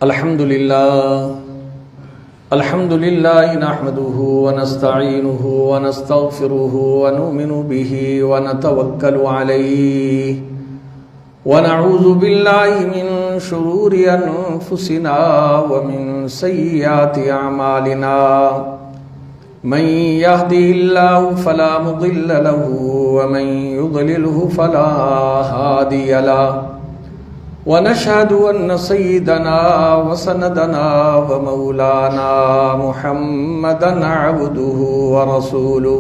الحمد لله نحمده ونستعينه ونستغفره ونؤمن به ونتوكل عليه ونعوذ بالله من شرور أنفسنا ومن سيئات أعمالنا من يهده الله فلا مضل له ومن يضلله فلا هادي له ونشهد أن سيدنا وسندنا ومولانا محمدا عبده ورسوله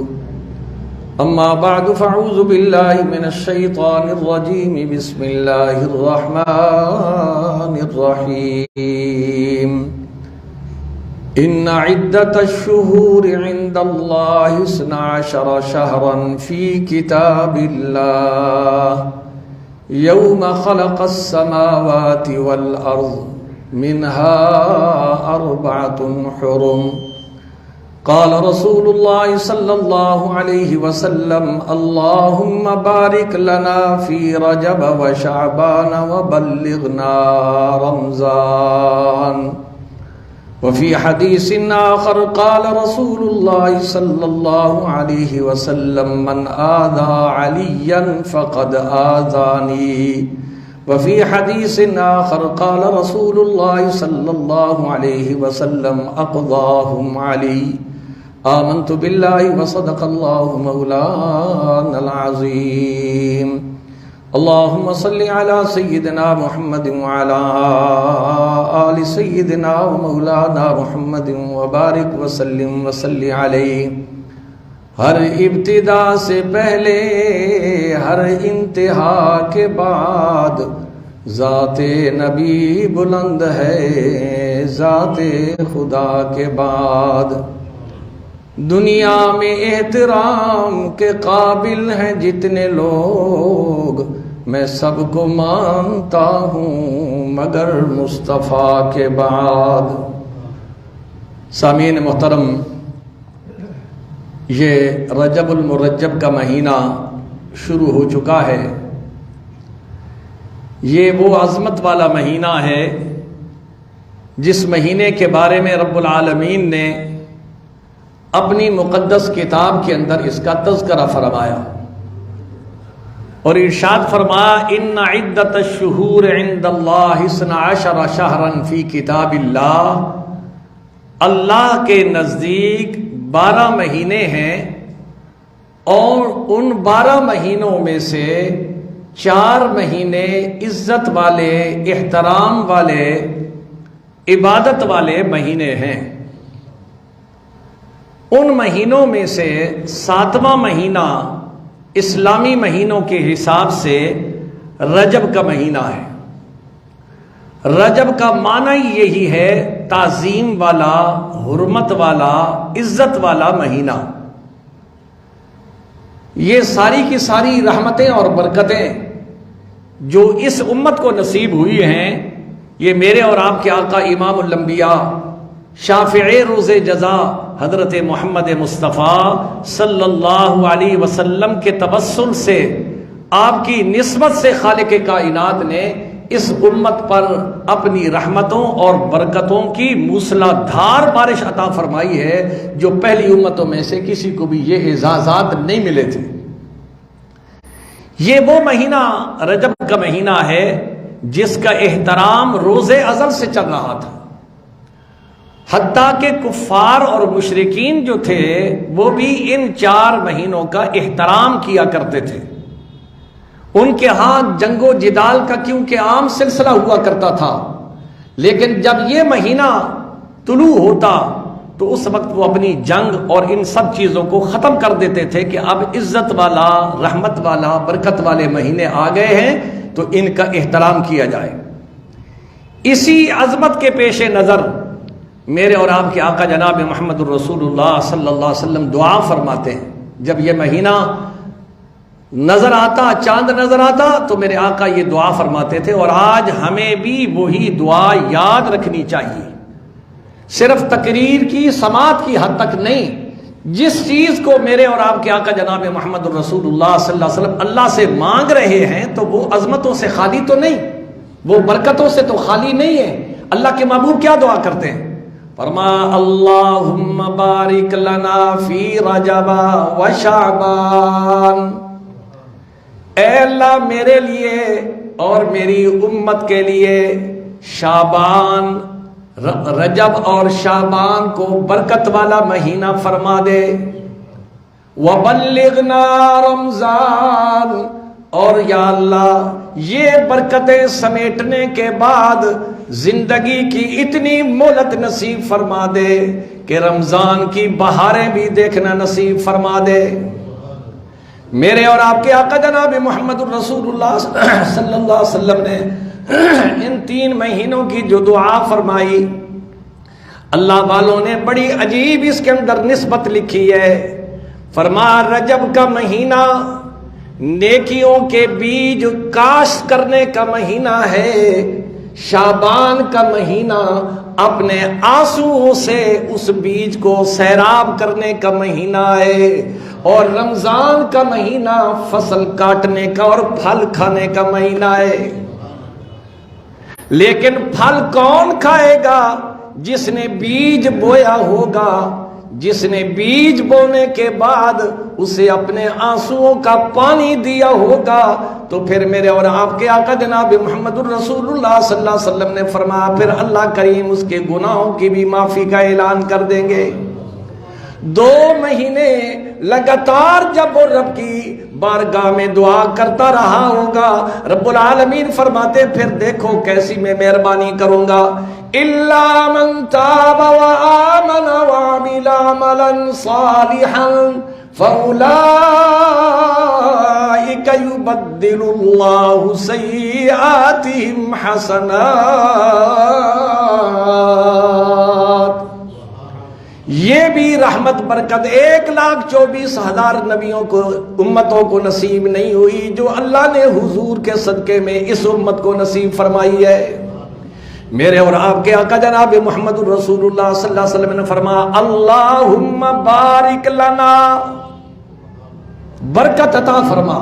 أما بعد فأعوذ بالله من الشيطان الرجيم بسم الله الرحمن الرحيم إن عدة الشهور عند الله 12 شهرا في كتاب الله يوم خلق السماوات والأرض منها 4 حرم قال رسول الله صلى الله عليه وسلم اللهم بارك لنا في رجب وشعبان وبلغنا رمضان وفي حديث آخر قال رسول الله صلى الله عليه وسلم من آذى عليا فقد آذاني وفي حديث آخر قال رسول الله صلى الله عليه وسلم أقضاهم علي آمنت بالله وصدق الله مولانا العظيم اللهم صل على سيدنا محمد وعلى آل سيدنا ومولانا محمد وبارك وسلم وصل عليه ہر ابتدا سے پہلے ہر انتہا کے بعد ذات نبی بلند ہے ذات خدا کے بعد دنیا میں احترام کے قابل ہیں جتنے لوگ میں سب کو مانتا ہوں مگر مصطفیٰ کے بعد۔ سامعین محترم، یہ رجب المرجب کا مہینہ شروع ہو چکا ہے۔ یہ وہ عظمت والا مہینہ ہے جس مہینے کے بارے میں رب العالمین نے اپنی مقدس کتاب کے اندر اس کا تذکرہ فرمایا اور ارشاد فرمایا ان عدت الشہور عند اللہ 12 شہرا فی کتاب اللہ، اللہ کے نزدیک 12 مہینے ہیں اور ان 12 مہینوں میں سے 4 مہینے عزت والے، احترام والے، عبادت والے مہینے ہیں۔ ان مہینوں میں سے 7واں مہینہ اسلامی مہینوں کے حساب سے رجب کا مہینہ ہے۔ رجب کا معنی یہی ہے تعظیم والا، حرمت والا، عزت والا مہینہ۔ یہ ساری کی ساری رحمتیں اور برکتیں جو اس امت کو نصیب ہوئی ہیں، یہ میرے اور آپ کے آقا امام الانبیاء شافع روز جزا حضرت محمد مصطفیٰ صلی اللہ علیہ وسلم کے توسل سے، آپ کی نسبت سے خالق کائنات نے اس امت پر اپنی رحمتوں اور برکتوں کی موسلا دھار بارش عطا فرمائی ہے، جو پہلی امتوں میں سے کسی کو بھی یہ اعزازات نہیں ملے تھے۔ یہ وہ مہینہ رجب کا مہینہ ہے جس کا احترام روز ازل سے چل رہا تھا، حتیٰ کہ کفار اور مشرکین جو تھے وہ بھی ان 4 مہینوں کا احترام کیا کرتے تھے۔ ان کے ہاں جنگ و جدال کا کیونکہ عام سلسلہ ہوا کرتا تھا، لیکن جب یہ مہینہ طلوع ہوتا تو اس وقت وہ اپنی جنگ اور ان سب چیزوں کو ختم کر دیتے تھے کہ اب عزت والا، رحمت والا، برکت والے مہینے آ گئے ہیں تو ان کا احترام کیا جائے۔ اسی عظمت کے پیش نظر میرے اور آپ کے آقا جناب محمد الرسول اللہ صلی اللہ علیہ وسلم دعا فرماتے ہیں۔ جب یہ مہینہ نظر آتا، چاند نظر آتا تو میرے آقا یہ دعا فرماتے تھے، اور آج ہمیں بھی وہی دعا یاد رکھنی چاہیے، صرف تقریر کی، سماعت کی حد تک نہیں۔ جس چیز کو میرے اور آپ کے آقا جناب محمد الرسول اللہ صلی اللہ علیہ وسلم اللہ سے مانگ رہے ہیں تو وہ عظمتوں سے خالی تو نہیں، وہ برکتوں سے تو خالی نہیں ہے۔ اللہ کے محبوب کیا دعا کرتے ہیں؟ فرمایا اللہم بارک لنا فی رجب و شعبان، اے اللہ میرے لیے اور میری امت کے لیے شعبان، رجب اور شعبان کو برکت والا مہینہ فرما دے، وبلغنا رمضان، اور یا اللہ یہ برکتیں سمیٹنے کے بعد زندگی کی اتنی مہلت نصیب فرما دے کہ رمضان کی بہاریں بھی دیکھنا نصیب فرما دے۔ میرے اور آپ کے آقا جناب محمد الرسول اللہ صلی اللہ علیہ وسلم نے ان 3 مہینوں کی جو دعا فرمائی، اللہ والوں نے بڑی عجیب اس کے اندر نسبت لکھی ہے۔ فرمایا رجب کا مہینہ نیکیوں کے بیج کاشت کرنے کا مہینہ ہے، شعبان کا مہینہ اپنے آنسوؤں سے اس بیج کو سیراب کرنے کا مہینہ ہے، اور رمضان کا مہینہ فصل کاٹنے کا اور پھل کھانے کا مہینہ ہے۔ لیکن پھل کون کھائے گا؟ جس نے بیج بویا ہوگا، جس نے بیج بونے کے بعد اسے اپنے آنسوؤں کا پانی دیا ہوگا۔ تو پھر میرے اور آپ کے آقا جناب محمد الرسول اللہ صلی اللہ علیہ وسلم نے فرمایا پھر اللہ کریم اس کے گناہوں کی بھی معافی کا اعلان کر دیں گے۔ 2 مہینے لگاتار جب وہ رب کی بارگاہ میں دعا کرتا رہا ہوگا، رب العالمین فرماتے پھر دیکھو کیسی میں مہربانی کروں گا، الا من تاب وآمن وعمل عملا صالحا فاولئک یبدل اللہ سیئاتہم حسنات۔ یہ بھی رحمت برکت 1,24,000 نبیوں کو امتوں کو نصیب نہیں ہوئی جو اللہ نے حضور کے صدقے میں اس امت کو نصیب فرمائی ہے۔ میرے اور آپ کے آقا جناب محمد الرسول اللہ صلی اللہ علیہ وسلم نے فرمایا اللہم بارک لنا، برکت عطا فرما۔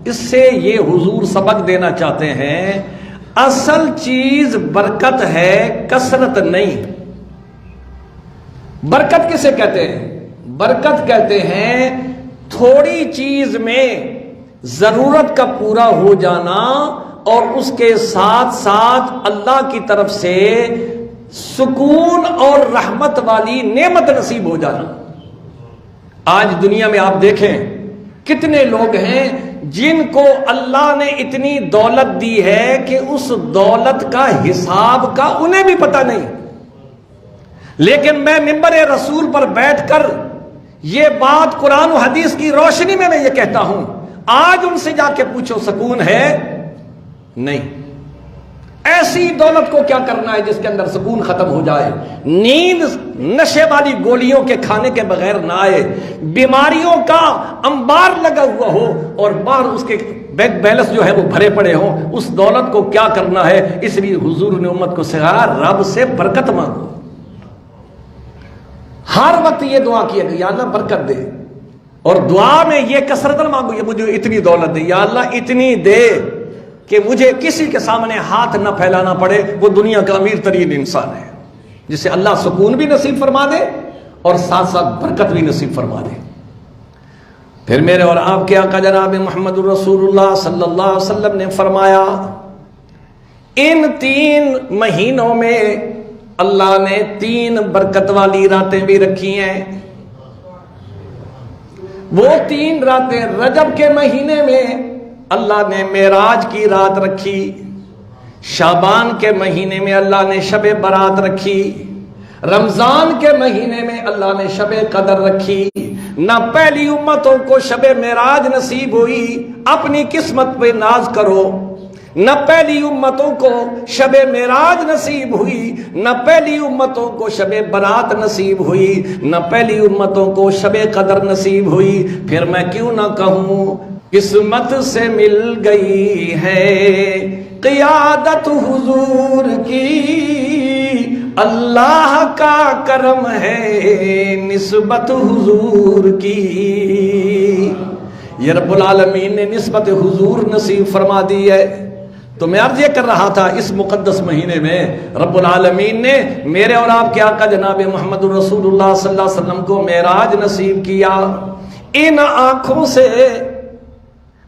اس سے یہ حضور سبق دینا چاہتے ہیں، اصل چیز برکت ہے، کثرت نہیں۔ برکت کسے کہتے ہیں؟ برکت کہتے ہیں تھوڑی چیز میں ضرورت کا پورا ہو جانا اور اس کے ساتھ ساتھ اللہ کی طرف سے سکون اور رحمت والی نعمت نصیب ہو جانا۔ آج دنیا میں آپ دیکھیں کتنے لوگ ہیں جن کو اللہ نے اتنی دولت دی ہے کہ اس دولت کا حساب کا انہیں بھی پتہ نہیں، لیکن میں منبر رسول پر بیٹھ کر یہ بات قرآن و حدیث کی روشنی میں یہ کہتا ہوں، آج ان سے جا کے پوچھو سکون ہے؟ نہیں۔ ایسی دولت کو کیا کرنا ہے جس کے اندر سکون ختم ہو جائے، نیند نشے والی گولیوں کے کھانے کے بغیر نہ آئے، بیماریوں کا انبار لگا ہوا ہو اور باہر اس کے بینک بیلنس جو ہے وہ بھرے پڑے ہوں، اس دولت کو کیا کرنا ہے؟ اس لیے حضور نے امت کو سکھایا رب سے برکت مانگو۔ ہر وقت یہ دعا کیا کہ یا اللہ برکت دے، اور دعا میں یہ کثرت نہ مانگو یہ مجھے اتنی دولت دے، یا اللہ اتنی دے کہ مجھے کسی کے سامنے ہاتھ نہ پھیلانا پڑے۔ وہ دنیا کا امیر ترین انسان ہے جسے اللہ سکون بھی نصیب فرما دے اور ساتھ ساتھ برکت بھی نصیب فرما دے۔ پھر میرے اور آپ کے آقا جناب محمد الرسول اللہ صلی اللہ علیہ وسلم نے فرمایا ان 3 مہینوں میں اللہ نے 3 برکت والی راتیں بھی رکھی ہیں۔ وہ 3 راتیں رجب کے مہینے میں اللہ نے معراج کی رات رکھی، شعبان کے مہینے میں اللہ نے شب برات رکھی، رمضان کے مہینے میں اللہ نے شب قدر رکھی۔ نہ پہلی امتوں کو شب معراج نصیب ہوئی، اپنی قسمت پہ ناز کرو، نہ پہلی امتوں کو شب معراج نصیب ہوئی، نہ پہلی امتوں کو شب برات نصیب ہوئی، نہ پہلی امتوں کو شب قدر نصیب ہوئی۔ پھر میں کیوں نہ کہوں قسمت سے مل گئی ہے قیادت حضور کی، اللہ کا کرم ہے نسبت حضور کی۔ یہ رب العالمین نے نسبت حضور نصیب فرما دی ہے۔ تو میں عرض یہ کر رہا تھا، اس مقدس مہینے میں رب العالمین نے میرے اور آپ کے آقا جناب محمد رسول اللہ صلی اللہ علیہ وسلم کو معراج نصیب کیا۔ ان آنکھوں سے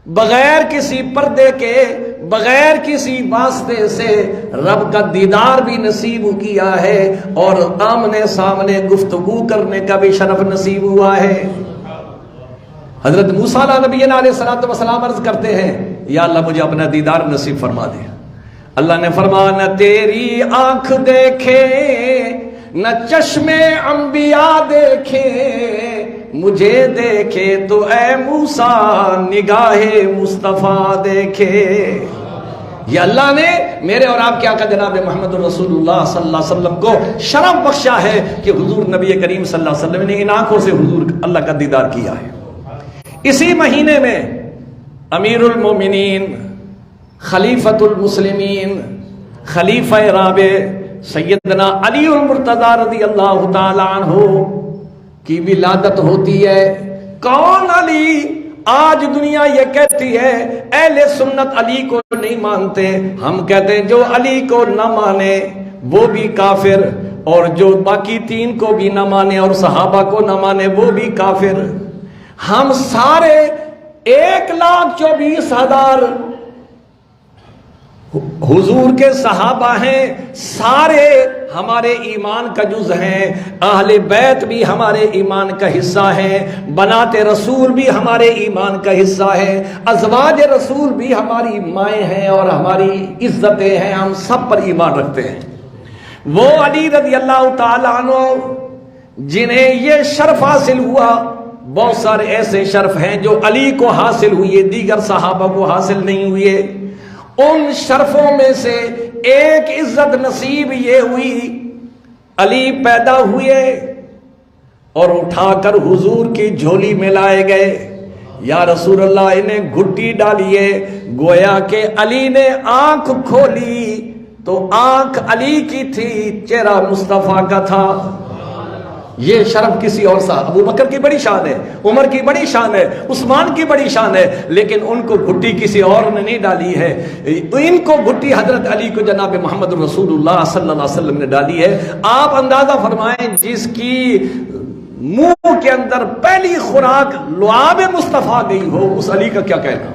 بغیر کسی پردے کے، بغیر کسی واسطے سے رب کا دیدار بھی نصیب کیا ہے، اور آمنے سامنے گفتگو کرنے کا بھی شرف نصیب ہوا ہے۔ حضرت موسیٰ علیہ نبی علیہ الصلوۃ والسلام عرض کرتے ہیں، یا اللہ مجھے اپنا دیدار نصیب فرما دے۔ اللہ نے فرمایا نہ تیری آنکھ دیکھے نہ چشم انبیاء دیکھے، مجھے دیکھے تو اے موسیٰ نگاہ مصطفیٰ دیکھے۔ یہ اللہ نے میرے اور آپ کے آقا جناب محمد رسول اللہ صلی اللہ علیہ وسلم کو شرف بخشا ہے کہ حضور نبی کریم صلی اللہ علیہ وسلم نے ان آنکھوں سے حضور اللہ کا دیدار کیا ہے۔ اسی مہینے میں امیر المومنین، خلیفۃ المسلمین، خلیفہ رابع سیدنا علی المرتضیٰ رضی اللہ تعالی عنہ کی ولادت ہوتی ہے۔ کون علی؟ آج دنیا یہ کہتی ہے اہل سنت علی کو نہیں مانتے، ہم کہتے ہیں جو علی کو نہ مانے وہ بھی کافر، اور جو باقی تین کو بھی نہ مانے اور صحابہ کو نہ مانے وہ بھی کافر۔ ہم سارے 1,24,000 حضور کے صحابہ ہیں، سارے ہمارے ایمان کا جز ہیں، اہل بیت بھی ہمارے ایمان کا حصہ ہیں، بنات رسول بھی ہمارے ایمان کا حصہ ہے، ازواج رسول بھی ہماری مائیں ہیں اور ہماری عزتیں ہیں، ہم سب پر ایمان رکھتے ہیں۔ وہ علی رضی اللہ تعالیٰ عنہ جنہیں یہ شرف حاصل ہوا، بہت سارے ایسے شرف ہیں جو علی کو حاصل ہوئے، دیگر صحابہ کو حاصل نہیں ہوئے۔ ان شرفوں میں سے ایک عزت نصیب یہ ہوئی، علی پیدا ہوئے اور اٹھا کر حضور کی جھولی میں لائے گئے۔ یا رسول اللہ انہیں گھٹی ڈالیے، گویا کہ علی نے آنکھ کھولی تو آنکھ علی کی تھی، چہرہ مصطفیٰ کا تھا۔ یہ شرف کسی اور صاحب، ابو بکر کی بڑی شان ہے، عمر کی بڑی شان ہے، عثمان کی بڑی شان ہے، لیکن ان کو گھٹی کسی اور نے نہیں ڈالی ہے۔ ان کو گھٹی حضرت علی کو جناب محمد رسول اللہ صلی اللہ علیہ وسلم نے ڈالی ہے۔ آپ اندازہ فرمائیں جس کی منہ کے اندر پہلی خوراک لعاب مصطفیٰ گئی ہو، اس علی کا کیا کہنا،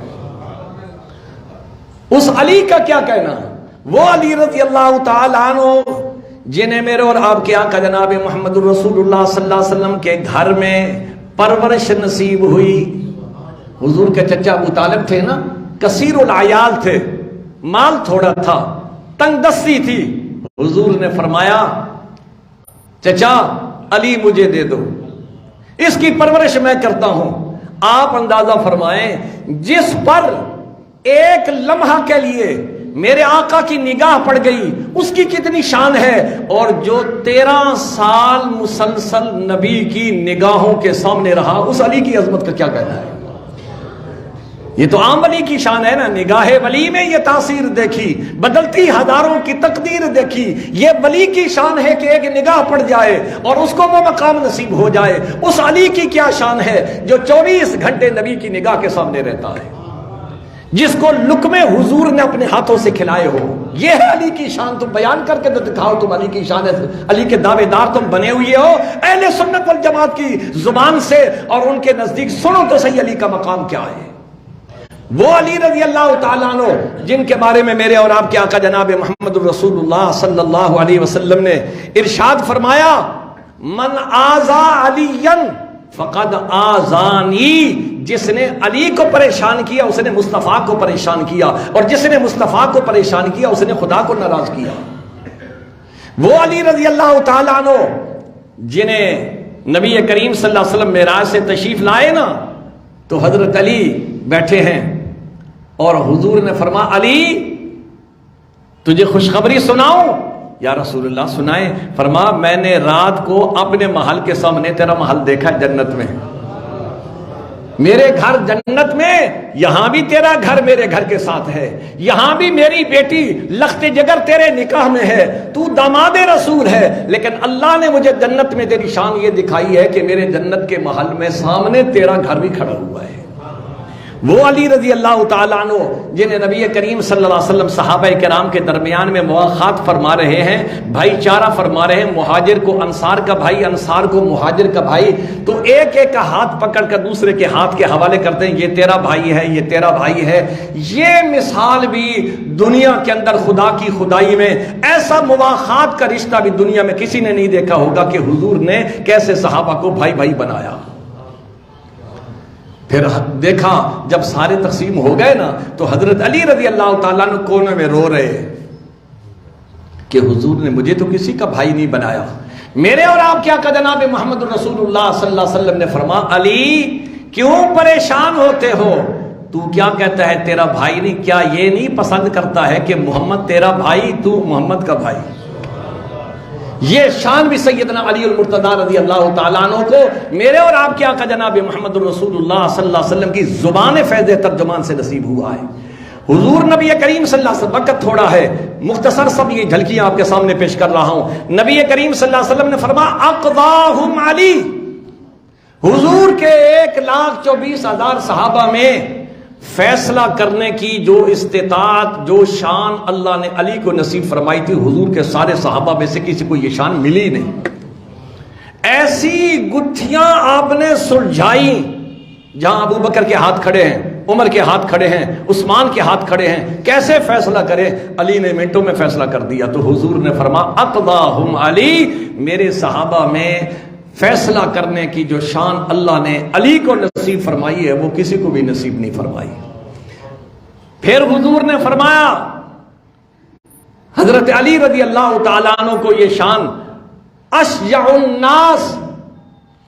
اس علی کا کیا کہنا۔ وہ علی رضی اللہ تعالیٰ عنہ جنہیں میرے اور آپ کے آقا جناب محمد رسول اللہ صلی اللہ علیہ وسلم کے گھر میں پرورش نصیب ہوئی۔ حضور کے چچا ابو طالب تھے نا، کثیر العیال تھے، مال تھوڑا تھا، تنگ دستی تھی۔ حضور نے فرمایا چچا علی مجھے دے دو، اس کی پرورش میں کرتا ہوں۔ آپ اندازہ فرمائیں جس پر ایک لمحہ کے لیے میرے آقا کی نگاہ پڑ گئی اس کی کتنی شان ہے، اور جو 13 سال مسلسل نبی کی نگاہوں کے سامنے رہا اس علی کی عظمت کا کیا کہنا ہے۔ یہ تو عام ولی کی شان ہے نا، نگاہ ولی میں یہ تاثیر دیکھی، بدلتی ہزاروں کی تقدیر دیکھی۔ یہ ولی کی شان ہے کہ ایک نگاہ پڑ جائے اور اس کو وہ مقام نصیب ہو جائے۔ اس علی کی کیا شان ہے جو 24 گھنٹے نبی کی نگاہ کے سامنے رہتا ہے، جس کو لقمے حضور نے اپنے ہاتھوں سے کھلائے ہو۔ یہ ہے علی کی شان، تم بیان کر کے تو دکھاؤ تم علی کی شان ہے، علی کے دعوے دار تم بنے ہوئے ہو۔ اہل سنت والجماعت کی زبان سے اور ان کے نزدیک سنو تو صحیح علی کا مقام کیا ہے۔ وہ علی رضی اللہ تعالیٰ عنہ جن کے بارے میں میرے اور آپ کے آقا جناب محمد رسول اللہ صلی اللہ علیہ وسلم نے ارشاد فرمایا، من آذا علیًا فقد آذانی، جس نے علی کو پریشان کیا اس نے مصطفیٰ کو پریشان کیا، اور جس نے مصطفیٰ کو پریشان کیا اس نے خدا کو ناراض کیا۔ وہ علی رضی اللہ تعالیٰ عنہ جنہیں نبی کریم صلی اللہ علیہ وسلم معراج سے تشریف لائے نا، تو حضرت علی بیٹھے ہیں اور حضور نے فرمایا علی تجھے خوشخبری سناؤں؟ یا رسول اللہ سنائیں۔ فرمایا میں نے رات کو اپنے محل کے سامنے تیرا محل دیکھا جنت میں، میرے گھر جنت میں، یہاں بھی تیرا گھر میرے گھر کے ساتھ ہے، یہاں بھی میری بیٹی لخت جگر تیرے نکاح میں ہے، تو داماد رسول ہے، لیکن اللہ نے مجھے جنت میں تیری شان یہ دکھائی ہے کہ میرے جنت کے محل میں سامنے تیرا گھر بھی کھڑا ہوا ہے۔ وہ علی رضی اللہ تعالیٰ عنہ جنہیں نبی کریم صلی اللہ علیہ وسلم صحابہ کرام کے درمیان میں مواخات فرما رہے ہیں، بھائی چارہ فرما رہے ہیں، مہاجر کو انصار کا بھائی، انصار کو مہاجر کا بھائی، تو ایک ایک کا ہاتھ پکڑ کر دوسرے کے ہاتھ کے حوالے کرتے ہیں، یہ تیرا بھائی ہے، یہ تیرا بھائی ہے۔ یہ مثال بھی دنیا کے اندر خدا کی خدائی میں ایسا مواخات کا رشتہ بھی دنیا میں کسی نے نہیں دیکھا ہوگا کہ حضور نے کیسے صحابہ کو بھائی بھائی بنایا۔ پھر دیکھا جب سارے تقسیم ہو گئے نا تو حضرت علی رضی اللہ تعالیٰ عنہ کونے میں رو رہے کہ حضور نے مجھے تو کسی کا بھائی نہیں بنایا، میرے اور آپ کیا کہ جناب محمد رسول اللہ صلی اللہ علیہ وسلم نے فرمایا علی کیوں پریشان ہوتے ہو، تو کیا کہتا ہے تیرا بھائی نہیں، کیا یہ نہیں پسند کرتا ہے کہ محمد تیرا بھائی تو محمد کا بھائی؟ یہ شان بھی سیدنا علی المرتضیٰ رضی اللہ تعالیٰ عنہ کو میرے اور آپ کے آقا جناب محمد رسول اللہ صلی اللہ علیہ وسلم کی زبان فیض ترجمان سے نصیب ہوا ہے۔ حضور نبی کریم صلی اللہ علیہ وسلم، وقت تھوڑا ہے، مختصر سب یہ جھلکیاں آپ کے سامنے پیش کر رہا ہوں۔ نبی کریم صلی اللہ علیہ وسلم نے فرمایا اقضاہم علی، حضور کے 1,24,000 صحابہ میں فیصلہ کرنے کی جو استطاعت، جو شان اللہ نے علی کو نصیب فرمائی تھی، حضور کے سارے صحابہ میں سے کسی کو یہ شان ملی نہیں۔ ایسی گتھیاں آپ نے سلجھائی، جہاں ابو بکر کے ہاتھ کھڑے ہیں، عمر کے ہاتھ کھڑے ہیں، عثمان کے ہاتھ کھڑے ہیں، کیسے فیصلہ کرے؟ علی نے منٹوں میں فیصلہ کر دیا۔ تو حضور نے فرمایا اقضاہم علی، میرے صحابہ میں فیصلہ کرنے کی جو شان اللہ نے علی کو نصیب فرمائی ہے وہ کسی کو بھی نصیب نہیں فرمائی۔ پھر حضور نے فرمایا حضرت علی رضی اللہ تعالیٰ عنہ کو یہ شان، اشجع الناس،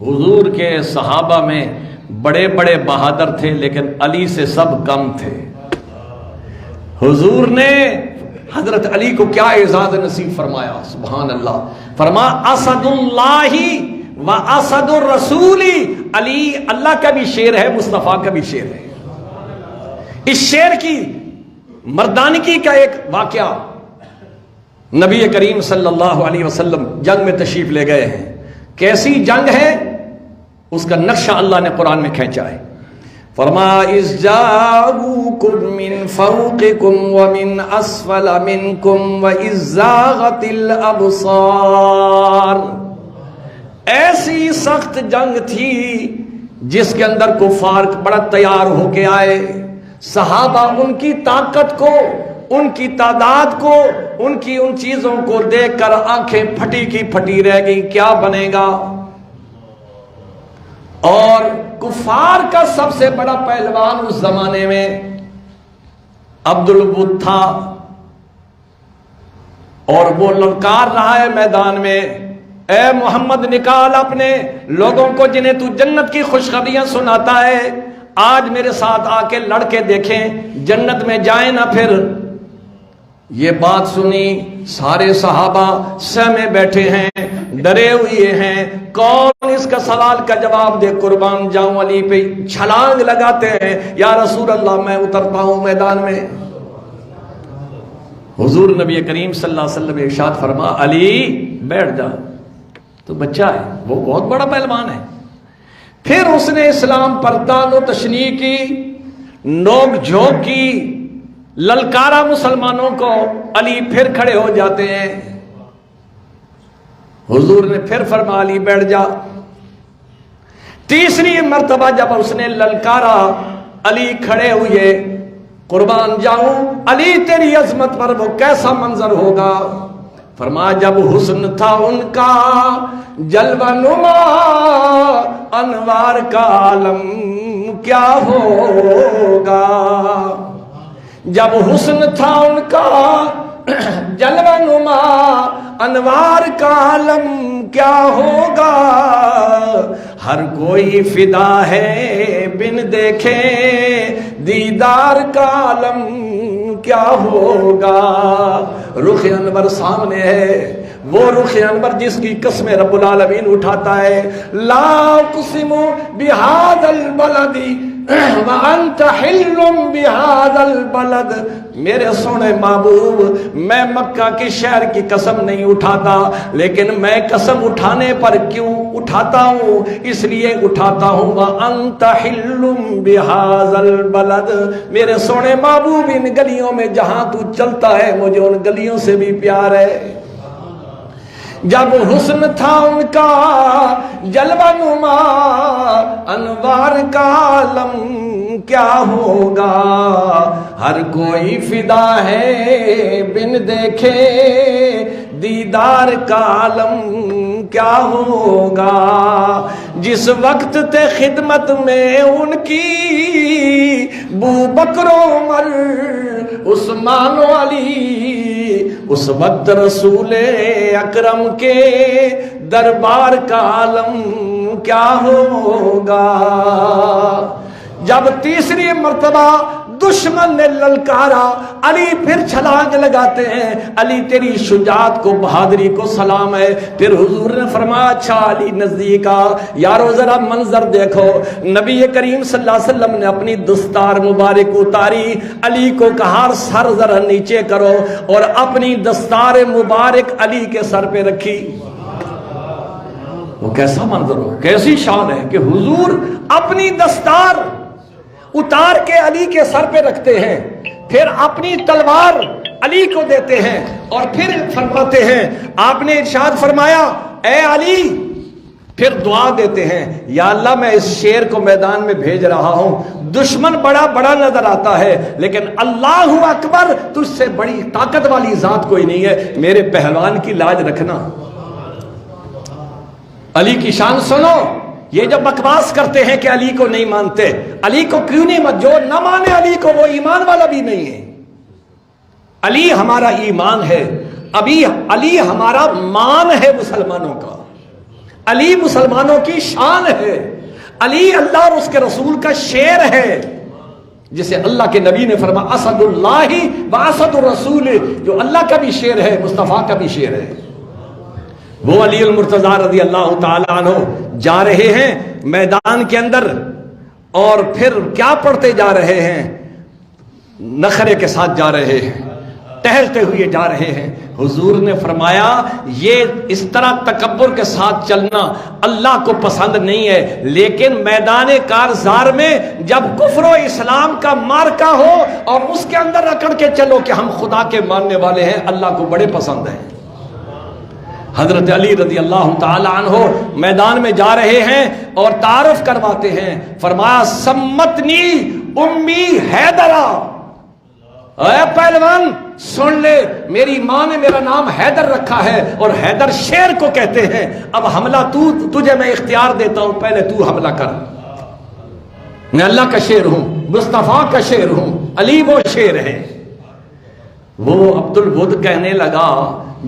حضور کے صحابہ میں بڑے بڑے بہادر تھے لیکن علی سے سب کم تھے۔ حضور نے حضرت علی کو کیا اعزاز نصیب فرمایا، سبحان اللہ، فرمایا اسد اللہ و اسد الرسول، علی اللہ کا بھی شیر ہے، مصطفیٰ کا بھی شیر ہے۔ اس شیر کی مردانگی کا ایک واقعہ، نبی کریم صلی اللہ علیہ وسلم جنگ میں تشریف لے گئے ہیں، کیسی جنگ ہے اس کا نقشہ اللہ نے قرآن میں کھینچا ہے۔ فرمایا اذ جاءوکم من فوقکم ومن اسفل منکم واذ زاغت الابصار، ایسی سخت جنگ تھی جس کے اندر کفار بڑا تیار ہو کے آئے، صحابہ ان کی طاقت کو، ان کی تعداد کو، ان کی ان چیزوں کو دیکھ کر آنکھیں پھٹی کی پھٹی رہ گئی، کیا بنے گا؟ اور کفار کا سب سے بڑا پہلوان اس زمانے میں عبد البت تھا، اور وہ للکار رہا ہے میدان میں، اے محمد نکال اپنے لوگوں کو جنہیں تو جنت کی خوشخبریاں سناتا ہے، آج میرے ساتھ آ کے لڑ کے دیکھیں، جنت میں جائیں نہ پھر۔ یہ بات سنی، سارے صحابہ سہمے بیٹھے ہیں، ڈرے ہوئے ہیں، کون اس کا سوال کا جواب دے؟ قربان جاؤں علی پہ چھلانگ لگاتے ہیں، یا رسول اللہ میں اترتا ہوں میدان میں۔ حضور نبی کریم صلی اللہ علیہ وسلم ارشاد فرما علی بیٹھ جا، تو بچہ ہے، وہ بہت بڑا پہلوان ہے۔ پھر اس نے اسلام پر طعن و تشنیع کی، نوک جھونک کی، للکارا مسلمانوں کو، علی پھر کھڑے ہو جاتے ہیں۔ حضور نے پھر فرمایا علی بیٹھ جا۔ تیسری مرتبہ جب اس نے للکارا، علی کھڑے ہوئے، قربان جاؤں علی تیری عظمت پر وہ کیسا منظر ہوگا؟ فرمایا جب حسن تھا ان کا جلوہ نما، انوار کا عالم کیا ہوگا؟ جب حسن تھا ان کا جلوہ نما، انوار کا عالم کیا ہوگا؟ ہر کوئی فدا ہے بن دیکھے دیدار کا عالم کیا ہوگا؟ رخ انور سامنے ہے، وہ رخ انور جس کی قسم رب العالمین اٹھاتا ہے، لا اقسم بہذا البلد وانت حل بہذا البلد، میرے سونے محبوب میں مکہ کے شہر کی قسم نہیں اٹھاتا، لیکن میں قسم اٹھانے پر کیوں اٹھاتا ہوں؟ اس لیے اٹھاتا ہوں وانت حل بہذا البلد، میرے سونے محبوب ان گلیوں میں جہاں تو چلتا ہے مجھے ان گلیوں سے بھی پیار ہے۔ جب حسن تھا ان کا جلوہ نما، انوار کا عالم کیا ہوگا، ہر کوئی فدا ہے بن دیکھے دیدار کا عالم کیا ہوگا۔ جس وقت تے خدمت میں ان کی بو بکر و عمر عثمان و علی، اس وقت رسول اکرم کے دربار کا عالم کیا ہوگا۔ جب تیسری مرتبہ دشمن نے للکارا، علی پھر چھلانگ لگاتے ہیں، علی تیری شجاعت کو بہادری کو سلام ہے۔ پھر حضور نے فرمایا اچھا علی نزدیک آ، یارو ذرا منظر دیکھو۔ نبی کریم صلی اللہ علیہ وسلم نے اپنی دستار مبارک اتاری، علی کو کہا سر ذرا نیچے کرو، اور اپنی دستار مبارک علی کے سر پہ رکھی۔ وہ کیسا منظر ہو، کیسی شان ہے کہ حضور اپنی دستار اتار کے علی کے سر پہ رکھتے ہیں، پھر اپنی تلوار علی کو دیتے ہیں، اور پھر فرماتے ہیں آپ نے ارشاد فرمایا اے علی، پھر دعا دیتے ہیں یا اللہ میں اس شیر کو میدان میں بھیج رہا ہوں، دشمن بڑا بڑا نظر آتا ہے لیکن اللہ اکبر تجھ سے بڑی طاقت والی ذات کوئی نہیں ہے، میرے پہلوان کی لاج رکھنا۔ علی کی شان سنو، یہ جب بکواس کرتے ہیں کہ علی کو نہیں مانتے، علی کو کیوں نہیں مانتے؟ جو نہ مانے علی کو وہ ایمان والا بھی نہیں ہے۔ علی ہمارا ایمان ہے، ابھی علی ہمارا مان ہے مسلمانوں کا، علی مسلمانوں کی شان ہے، علی اللہ اور اس کے رسول کا شیر ہے، جسے اللہ کے نبی نے فرمایا اسد اللہ و اسد الرسول، جو اللہ کا بھی شیر ہے مصطفیٰ کا بھی شیر ہے۔ وہ علی المرتضیٰ رضی اللہ تعالی عنہ جا رہے ہیں میدان کے اندر، اور پھر کیا پڑھتے جا رہے ہیں؟ نخرے کے ساتھ جا رہے ہیں، ٹہلتے ہوئے جا رہے ہیں۔ حضور نے فرمایا یہ اس طرح تکبر کے ساتھ چلنا اللہ کو پسند نہیں ہے، لیکن میدان کارزار میں جب کفر و اسلام کا مارکا ہو اور اس کے اندر اکڑ کے چلو کہ ہم خدا کے ماننے والے ہیں، اللہ کو بڑے پسند ہیں۔ حضرت علی رضی اللہ تعالی عنہ میدان میں جا رہے ہیں اور تعارف کرواتے ہیں، فرمایا سمتنی امی حیدرہ، اے پہلوان سن لے، میری ماں نے میرا نام حیدر رکھا ہے اور حیدر شیر کو کہتے ہیں، اب حملہ تجھے میں اختیار دیتا ہوں، پہلے تو حملہ کر، میں اللہ کا شیر ہوں، مصطفیٰ کا شیر ہوں، علی وہ شیر ہے۔ وہ عبد الود کہنے لگا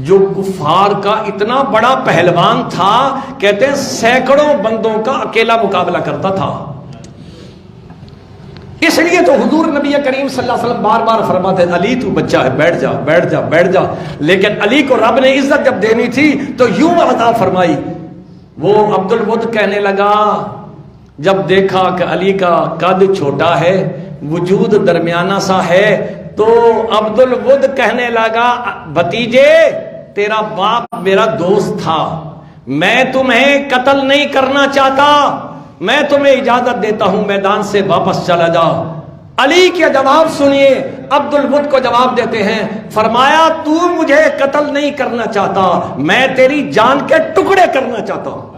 جو کفار کا اتنا بڑا پہلوان تھا، کہتے ہیں سینکڑوں بندوں کا اکیلا مقابلہ کرتا تھا، اس لیے تو حضور نبی کریم صلی اللہ علیہ وسلم بار بار فرماتے ہیں علی تو بچہ ہے، بیٹھ جا بیٹھ جا بیٹھ جا، لیکن علی کو رب نے عزت جب دینی تھی تو یوں عطا فرمائی۔ وہ عبد الود کہنے لگا جب دیکھا کہ علی کا قد چھوٹا ہے، وجود درمیانہ سا ہے، تو عبد الود کہنے لگا بھتیجے تیرا باپ میرا دوست تھا، میں تمہیں قتل نہیں کرنا چاہتا، میں تمہیں اجازت دیتا ہوں میدان سے واپس چلا جا۔ علی کے جواب سنیے، عبد الود کو جواب دیتے ہیں، فرمایا تو مجھے قتل نہیں کرنا چاہتا، میں تیری جان کے ٹکڑے کرنا چاہتا ہوں،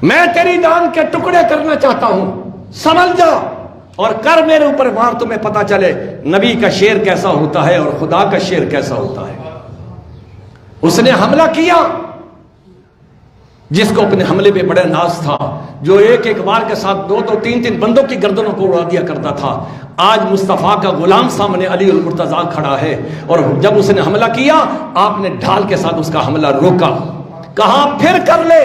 میں تیری جان کے ٹکڑے کرنا چاہتا ہوں، سمجھ جا اور کر میرے اوپر وار، تمہیں پتا چلے نبی کا شیر کیسا ہوتا ہے اور خدا کا شیر کیسا ہوتا ہے۔ اس نے حملہ کیا، جس کو اپنے حملے پہ بڑے ناز تھا، جو ایک ایک وار کے ساتھ دو دو تین تین بندوں کی گردنوں کو اڑا دیا کرتا تھا، آج مصطفیٰ کا غلام سامنے علی المرتضیٰ کھڑا ہے، اور جب اس نے حملہ کیا آپ نے ڈھال کے ساتھ اس کا حملہ روکا، کہا پھر کر لے،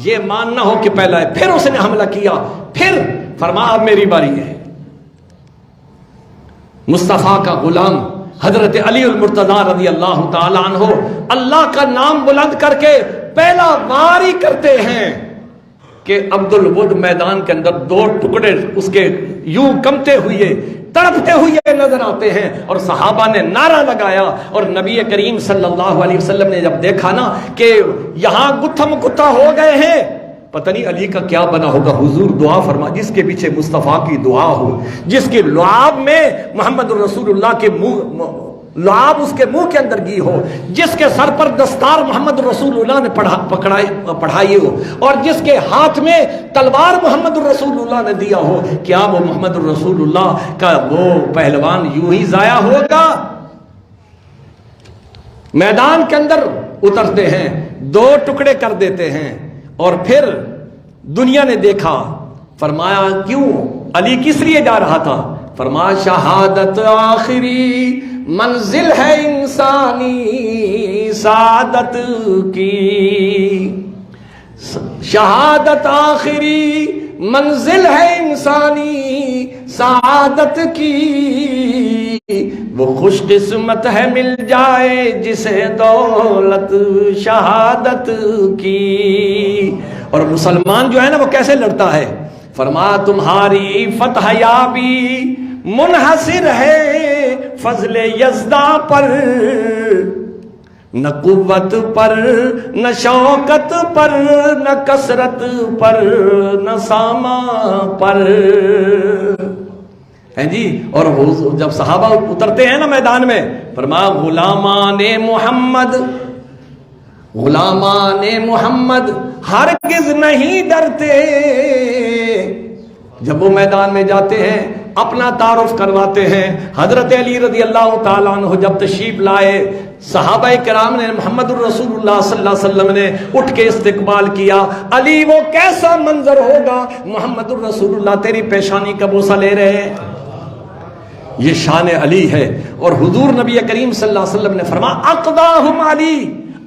یہ ماننا ہو کہ پہلا ہے، پھر اس نے حملہ کیا، پھر فرمایا اب میری باری ہے۔ مصطفیٰ کا غلام حضرت علی المرتضیٰ رضی اللہ تعالیٰ عنہ اللہ کا نام بلند کر کے پہلا واری کرتے ہیں کہ عبد الود میدان کے اندر دو ٹکڑے اس کے یوں کمتے ہوئے تڑپتے ہوئے نظر آتے ہیں، اور صحابہ نے نعرہ لگایا، اور نبی کریم صلی اللہ علیہ وسلم نے جب دیکھا نا کہ یہاں گتھم گتھا ہو گئے ہیں، پتہ نہیں علی کا کیا بنا ہوگا، حضور دعا فرما جس کے پیچھے مصطفیٰ کی دعا ہو، جس کے لعاب میں محمد رسول اللہ کے منہ لعاب اس کے منہ کے اندر گی ہو، جس کے سر پر دستار محمد رسول اللہ نے پڑھائی ہو، اور جس کے ہاتھ میں تلوار محمد رسول اللہ نے دیا ہو، کیا وہ محمد رسول اللہ کا وہ پہلوان یوں ہی ضائع ہوگا؟ میدان کے اندر اترتے ہیں، دو ٹکڑے کر دیتے ہیں، اور پھر دنیا نے دیکھا، فرمایا کیوں علی کس لیے جا رہا تھا؟ فرمایا شہادت آخری منزل ہے انسانی سعادت کی، شہادت آخری منزل ہے انسانی سعادت کی، وہ خوش قسمت ہے مل جائے جسے دولت شہادت کی۔ اور مسلمان جو ہے نا وہ کیسے لڑتا ہے؟ فرمایا تمہاری فتح یابی منحصر ہے فضل یزداں پر، نہ قوت پر نہ شوکت پر نہ کثرت پر نہ ساما پر، ہیں جی۔ اور جب صحابہ اترتے ہیں نا میدان میں، فرمایا غلامان محمد، غلامان محمد ہرگز نہیں ڈرتے۔ جب وہ میدان میں جاتے ہیں اپنا تعارف کرواتے ہیں، حضرت علی رضی اللہ تعالیٰ عنہ جب تشریف لائے، صحابہ کرام نے محمد الرسول اللہ صلی اللہ علیہ وسلم نے اٹھ کے استقبال کیا، علی وہ کیسا منظر ہوگا، محمد الرسول اللہ تیری پیشانی کا بوسہ لے رہے ہیں، یہ شان علی ہے۔ اور حضور نبی کریم صلی اللہ علیہ وسلم نے فرمایا اقداہم علی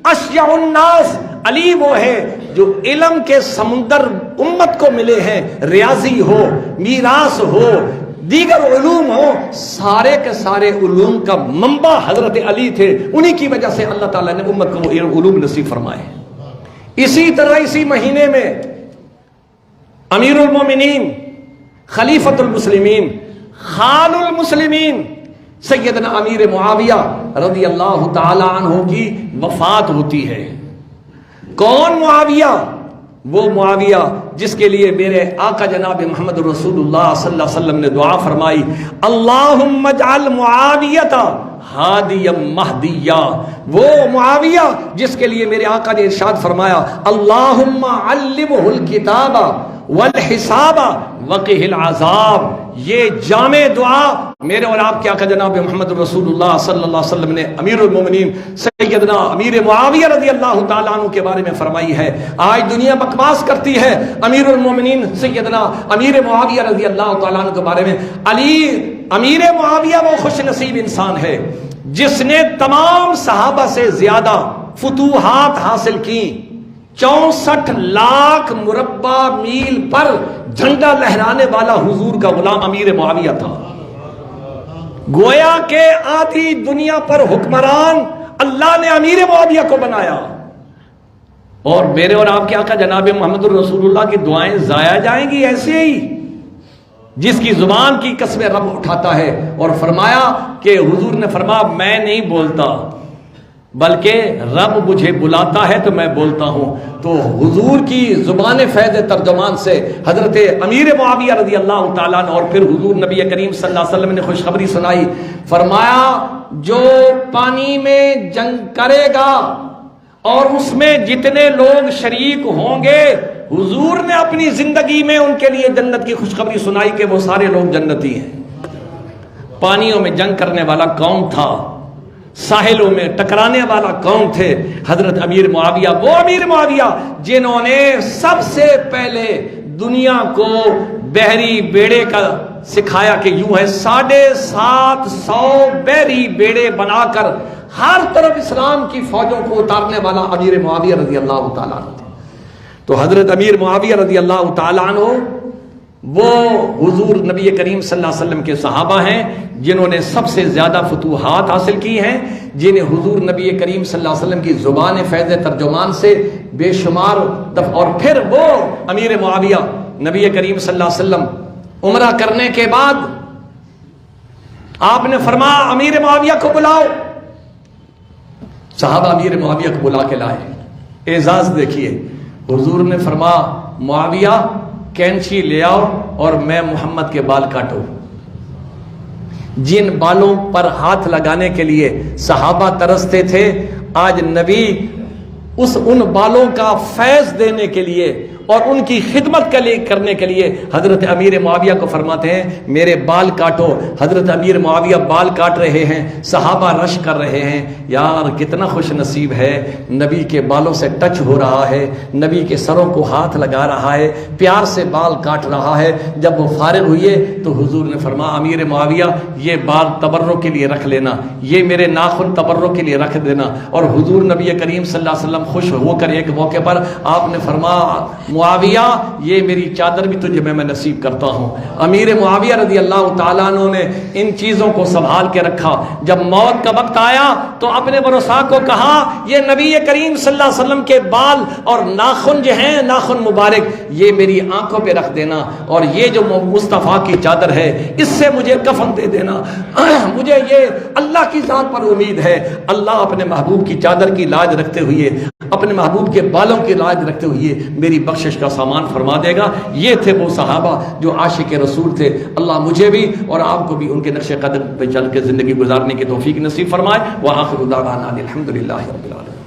اشیع الناس، علی وہ ہے جو علم کے سمندر امت کو ملے ہیں، ریاضی ہو، میراث ہو، دیگر علوم ہو، سارے کے سارے علوم کا منبع حضرت علی تھے، انہی کی وجہ سے اللہ تعالیٰ نے امت کو علوم نصیب فرمائے۔ اسی طرح اسی مہینے میں امیر المومنین، خلیفۃ المسلمین، خان المسلمین سیدنا امیر معاویہ رضی اللہ تعالی عنہ کی وفات ہوتی ہے۔ کون معاویہ؟ وہ معاویہ جس کے لیے میرے آقا جناب محمد رسول اللہ صلی اللہ علیہ وسلم نے دعا فرمائی، اللہم اجعل معاویۃ ہادیا مہدیا، وہ معاویہ جس کے لیے میرے آقا نے ارشاد فرمایا اللہم علمہ الکتاب والحساب وقہ العذاب۔ یہ جامع دعا میرے اور آپ کے آقا جناب محمد رسول اللہ صلی اللہ علیہ وسلم نے امیر المومنین سیدنا امیر معاویہ رضی اللہ تعالیٰ عنہ کے بارے میں فرمائی ہے۔ آج دنیا بکواس کرتی ہے امیر المومنین سیدنا امیر معاویہ رضی اللہ تعالیٰ عنہ کے بارے میں۔ علی امیر معاویہ وہ خوش نصیب انسان ہے جس نے تمام صحابہ سے زیادہ فتوحات حاصل کی، 64 لاکھ مربع میل پر جھنڈا لہرانے والا حضور کا غلام امیر معاویہ تھا۔ گویا کہ آدھی دنیا پر حکمران اللہ نے امیر معاویہ کو بنایا، اور میرے اور آپ کے آقا جناب محمد الرسول اللہ کی دعائیں ضائع جائیں گی ایسے ہی؟ جس کی زبان کی قسمیں رب اٹھاتا ہے، اور فرمایا کہ حضور نے فرمایا میں نہیں بولتا بلکہ رب مجھے بلاتا ہے تو میں بولتا ہوں۔ تو حضور کی زبان فیض ترجمان سے حضرت امیر معاویہ رضی اللہ تعالیٰ عنہ اور پھر حضور نبی کریم صلی اللہ علیہ وسلم نے خوشخبری سنائی، فرمایا جو پانی میں جنگ کرے گا اور اس میں جتنے لوگ شریک ہوں گے، حضور نے اپنی زندگی میں ان کے لیے جنت کی خوشخبری سنائی کہ وہ سارے لوگ جنتی ہیں۔ پانیوں میں جنگ کرنے والا کون تھا؟ ساحلوں میں ٹکرانے والا کون تھے؟ حضرت امیر معاویہ، وہ امیر معاویہ جنہوں نے سب سے پہلے دنیا کو بحری بیڑے کا سکھایا کہ یوں ہے 750 بحری بیڑے بنا کر ہر طرف اسلام کی فوجوں کو اتارنے والا امیر معاویہ رضی اللہ تعالیٰ عنہ تھے۔ تو حضرت امیر معاویہ رضی اللہ تعالیٰ عنہ وہ حضور نبی کریم صلی اللہ علیہ وسلم کے صحابہ ہیں جنہوں نے سب سے زیادہ فتوحات حاصل کی ہیں، جنہیں حضور نبی کریم صلی اللہ علیہ وسلم کی زبان فیض ترجمان سے بے شمار اور پھر وہ امیر معاویہ، نبی کریم صلی اللہ علیہ وسلم عمرہ کرنے کے بعد آپ نے فرمایا امیر معاویہ کو بلاؤ، صحابہ امیر معاویہ کو بلا کے لائے۔ اعزاز دیکھیے، حضور نے فرمایا معاویہ کینچی لے آؤ اور میں محمد کے بال کاٹو۔ جن بالوں پر ہاتھ لگانے کے لیے صحابہ ترستے تھے، آج نبی ان بالوں کا فیض دینے کے لیے اور ان کی خدمت کرنے کے لیے حضرت امیر معاویہ کو فرماتے ہیں میرے بال کاٹو۔ حضرت امیر معاویہ بال کاٹ رہے ہیں، صحابہ رش کر رہے ہیں۔ یار کتنا خوش نصیب ہے، نبی کے بالوں سے ٹچ ہو رہا ہے، نبی کے سروں کو ہاتھ لگا رہا ہے، پیار سے بال کاٹ رہا ہے۔ جب وہ فارغ ہوئے تو حضور نے فرمایا امیر معاویہ یہ بال تبرک کے لیے رکھ لینا، یہ میرے ناخن تبرک کے لیے رکھ دینا۔ اور حضور نبی کریم صلی اللہ علیہ وسلم خوش ہو کر ایک موقع پر آپ نے فرمایا معاویہ یہ میری چادر بھی تجھے میں نصیب کرتا ہوں۔ امیر معاویہ رضی اللہ تعالیٰ عنہ نے ان چیزوں کو سنبھال کے رکھا۔ جب موت کا وقت آیا تو اپنے ورثاء کو کہا یہ نبی کریم صلی اللہ علیہ وسلم کے بال اور ناخن جو ہیں، ناخن مبارک، یہ میری آنکھوں پہ رکھ دینا، اور یہ جو مصطفیٰ کی چادر ہے اس سے مجھے کفن دے دینا۔ مجھے یہ اللہ کی ذات پر امید ہے، اللہ اپنے محبوب کی چادر کی لاج رکھتے ہوئے، اپنے محبوب کے بالوں کی لاج رکھتے ہوئے میری بخشش کا سامان فرما دے گا۔ یہ تھے وہ صحابہ جو عاشق رسول تھے۔ اللہ مجھے بھی اور آپ کو بھی ان کے نقش قدم پہ چل کے زندگی گزارنے کی توفیق نصیب فرمائے۔ وآخر دعوانا الحمدللہ رب العالمین۔